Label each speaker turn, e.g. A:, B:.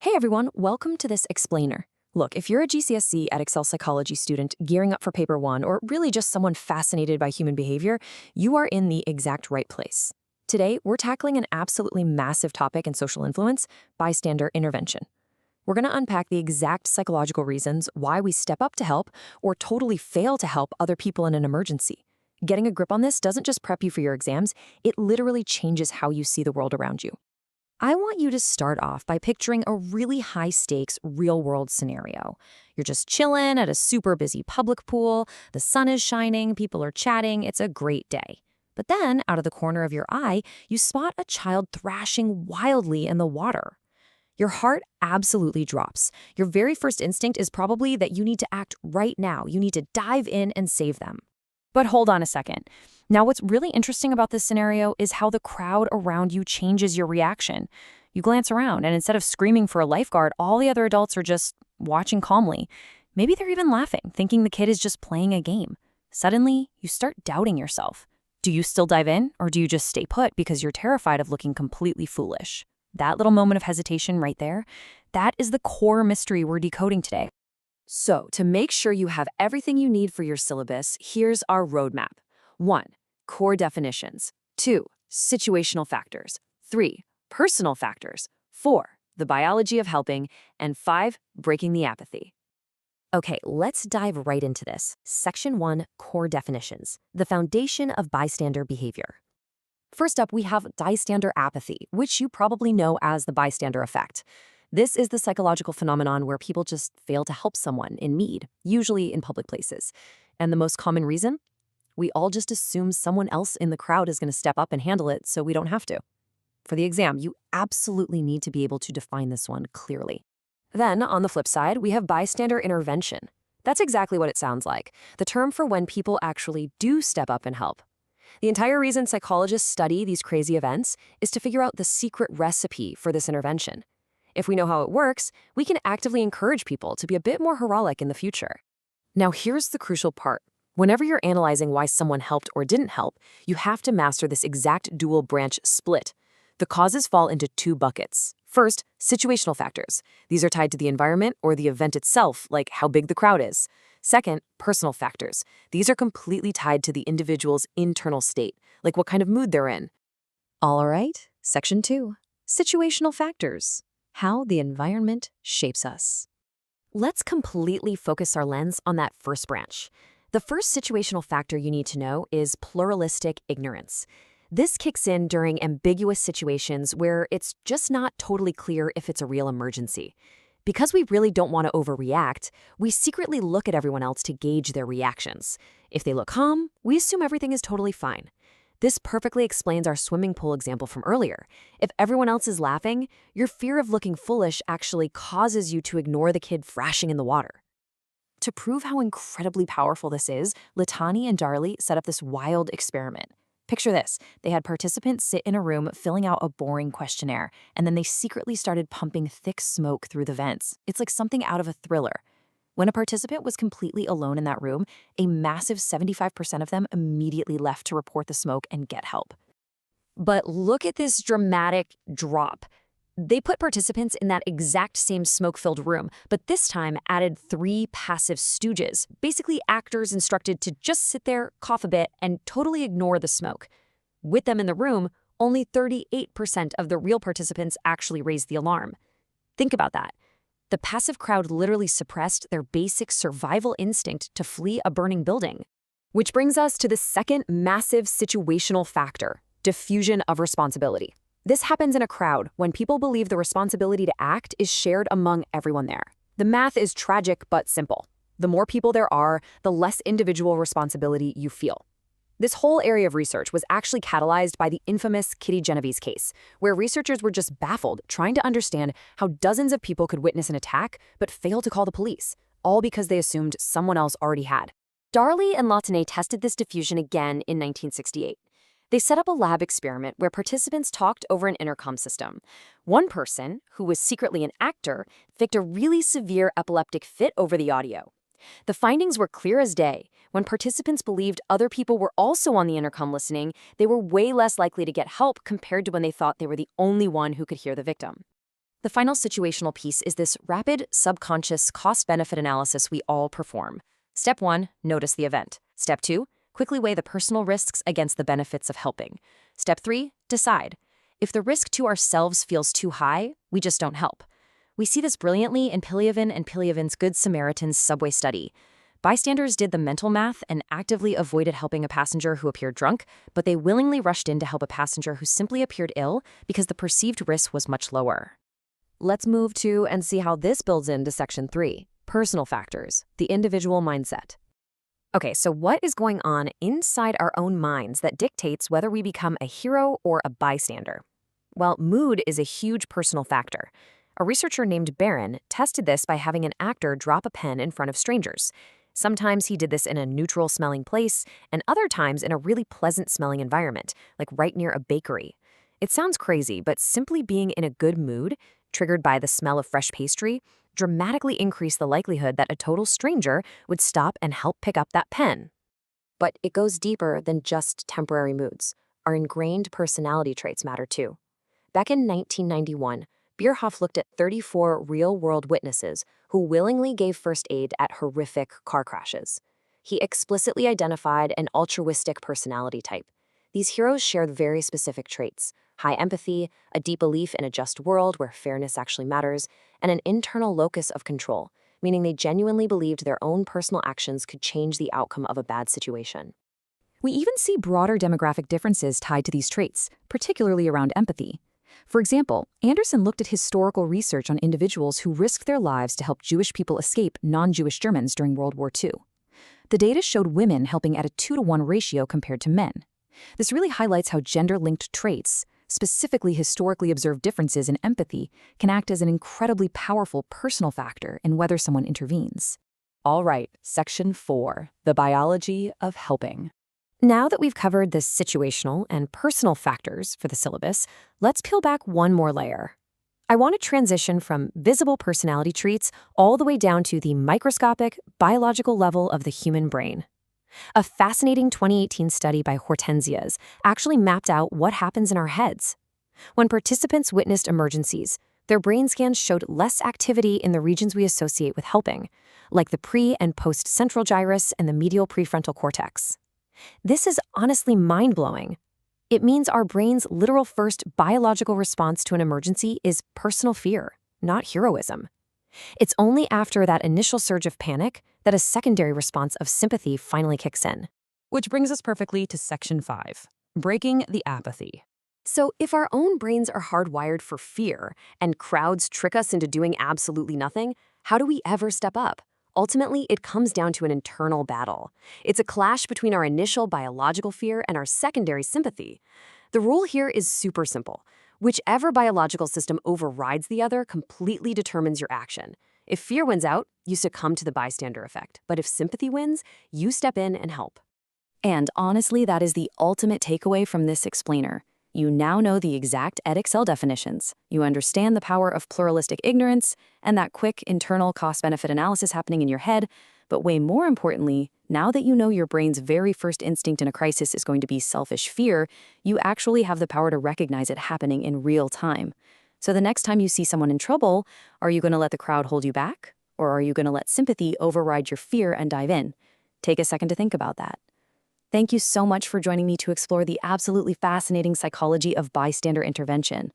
A: Hey everyone, welcome to this explainer. Look, if you're a GCSE Edexcel Psychology student gearing up for paper one, or really just someone fascinated by human behavior, you are in the exact right place. Today, we're tackling an absolutely massive topic in social influence: bystander intervention. We're going to unpack the exact psychological reasons why we step up to help or totally fail to help other people in an emergency. Getting a grip on this doesn't just prep you for your exams, it literally changes how you see the world around you. I want you to start off by picturing a really high-stakes, real-world scenario. You're just chilling at a super busy public pool, the sun is shining, people are chatting, it's a great day. But then, out of the corner of your eye, you spot a child thrashing wildly in the water. Your heart absolutely drops. Your very first instinct is probably that you need to act right now. You need to dive in and save them. But hold on a second. Now, what's really interesting about this scenario is how the crowd around you changes your reaction. You glance around, and instead of screaming for a lifeguard, all the other adults are just watching calmly. Maybe they're even laughing, thinking the kid is just playing a game. Suddenly, you start doubting yourself. Do you still dive in, or do you just stay put because you're terrified of looking completely foolish? That little moment of hesitation right there, that is the core mystery we're decoding today. So, to make sure you have everything you need for your syllabus, here's our roadmap. 1. Core definitions. 2. Situational factors. 3. Personal factors. 4. The biology of helping. And 5. Breaking the apathy. Okay, let's dive right into this. Section 1, Core definitions. The foundation of bystander behavior. First up, we have bystander apathy, which you probably know as the bystander effect. This is the psychological phenomenon where people just fail to help someone in need, usually in public places. And the most common reason? We all just assume someone else in the crowd is going to step up and handle it, so we don't have to. For the exam, you absolutely need to be able to define this one clearly. Then, on the flip side, we have bystander intervention. That's exactly what it sounds like, the term for when people actually do step up and help. The entire reason psychologists study these crazy events is to figure out the secret recipe for this intervention. If we know how it works, we can actively encourage people to be a bit more heroic in the future. Now, here's the crucial part. Whenever you're analyzing why someone helped or didn't help, you have to master this exact dual branch split. The causes fall into 2 buckets. First, situational factors. These are tied to the environment or the event itself, like how big the crowd is. Second, personal factors. These are completely tied to the individual's internal state, like what kind of mood they're in. All right, Section 2, situational factors. How the environment shapes us. Let's completely focus our lens on that first branch. The first situational factor you need to know is pluralistic ignorance. This kicks in during ambiguous situations where it's just not totally clear if it's a real emergency. Because we really don't want to overreact, we secretly look at everyone else to gauge their reactions. If they look calm, we assume everything is totally fine. This perfectly explains our swimming pool example from earlier. If everyone else is laughing, your fear of looking foolish actually causes you to ignore the kid thrashing in the water. To prove how incredibly powerful this is, Litani and Darley set up this wild experiment. Picture this. They had participants sit in a room filling out a boring questionnaire, and then they secretly started pumping thick smoke through the vents. It's like something out of a thriller. When a participant was completely alone in that room, a massive 75% of them immediately left to report the smoke and get help. But look at this dramatic drop. They put participants in that exact same smoke-filled room, but this time added 3 passive stooges, basically actors instructed to just sit there, cough a bit, and totally ignore the smoke. With them in the room, only 38% of the real participants actually raised the alarm. Think about that. The passive crowd literally suppressed their basic survival instinct to flee a burning building. Which brings us to the second massive situational factor: diffusion of responsibility. This happens in a crowd when people believe the responsibility to act is shared among everyone there. The math is tragic but simple. The more people there are, the less individual responsibility you feel. This whole area of research was actually catalyzed by the infamous Kitty Genovese case, where researchers were just baffled trying to understand how dozens of people could witness an attack but fail to call the police, all because they assumed someone else already had. Darley and Latané tested this diffusion again in 1968. They set up a lab experiment where participants talked over an intercom system. One person, who was secretly an actor, faked a really severe epileptic fit over the audio. The findings were clear as day. When participants believed other people were also on the intercom listening, they were way less likely to get help compared to when they thought they were the only one who could hear the victim. The The final situational piece is this rapid, subconscious cost-benefit analysis we all perform. Step 1, notice the event. Step 2, quickly weigh the personal risks against the benefits of helping. Step 3, decide. If the risk to ourselves feels too high, we just don't help. We see this brilliantly in Pilyavin and Pilyavin's Good Samaritan's subway study. Bystanders did the mental math and actively avoided helping a passenger who appeared drunk, but they willingly rushed in to help a passenger who simply appeared ill because the perceived risk was much lower. Let's move to and see how this builds into Section 3, personal factors, the individual mindset. Okay, so what is going on inside our own minds that dictates whether we become a hero or a bystander? Well, mood is a huge personal factor. A researcher named Barron tested this by having an actor drop a pen in front of strangers. Sometimes he did this in a neutral-smelling place, and other times in a really pleasant-smelling environment, like right near a bakery. It sounds crazy, but simply being in a good mood, triggered by the smell of fresh pastry, dramatically increased the likelihood that a total stranger would stop and help pick up that pen. But it goes deeper than just temporary moods. Our ingrained personality traits matter too. Back in 1991, Bierhoff looked at 34 real-world witnesses who willingly gave first aid at horrific car crashes. He explicitly identified an altruistic personality type. These heroes shared very specific traits: high empathy, a deep belief in a just world where fairness actually matters, and an internal locus of control, meaning they genuinely believed their own personal actions could change the outcome of a bad situation. We even see broader demographic differences tied to these traits, particularly around empathy. For example, Anderson looked at historical research on individuals who risked their lives to help Jewish people escape non-Jewish Germans during World War II. The data showed women helping at a 2-to-1 ratio compared to men. This really highlights how gender-linked traits, specifically historically observed differences in empathy, can act as an incredibly powerful personal factor in whether someone intervenes. All right, Section 4, the biology of helping. Now that we've covered the situational and personal factors for the syllabus, let's peel back one more layer. I want to transition from visible personality traits all the way down to the microscopic, biological level of the human brain. A fascinating 2018 study by Hortensias actually mapped out what happens in our heads. When participants witnessed emergencies, their brain scans showed less activity in the regions we associate with helping, like the pre- and post-central gyrus and the medial prefrontal cortex. This is honestly mind-blowing. It means our brain's literal first biological response to an emergency is personal fear, not heroism. It's only after that initial surge of panic that a secondary response of sympathy finally kicks in.
B: Which brings us perfectly to Section 5, breaking the apathy.
A: So if our own brains are hardwired for fear and crowds trick us into doing absolutely nothing, how do we ever step up? Ultimately, it comes down to an internal battle. It's a clash between our initial biological fear and our secondary sympathy. The rule here is super simple. Whichever biological system overrides the other completely determines your action. If fear wins out, you succumb to the bystander effect. But if sympathy wins, you step in and help. And honestly, that is the ultimate takeaway from this explainer. You now know the exact Edexcel definitions. You understand the power of pluralistic ignorance and that quick internal cost-benefit analysis happening in your head. But way more importantly, now that you know your brain's very first instinct in a crisis is going to be selfish fear, you actually have the power to recognize it happening in real time. So the next time you see someone in trouble, are you going to let the crowd hold you back? Or are you going to let sympathy override your fear and dive in? Take a second to think about that. Thank you so much for joining me to explore the absolutely fascinating psychology of bystander intervention.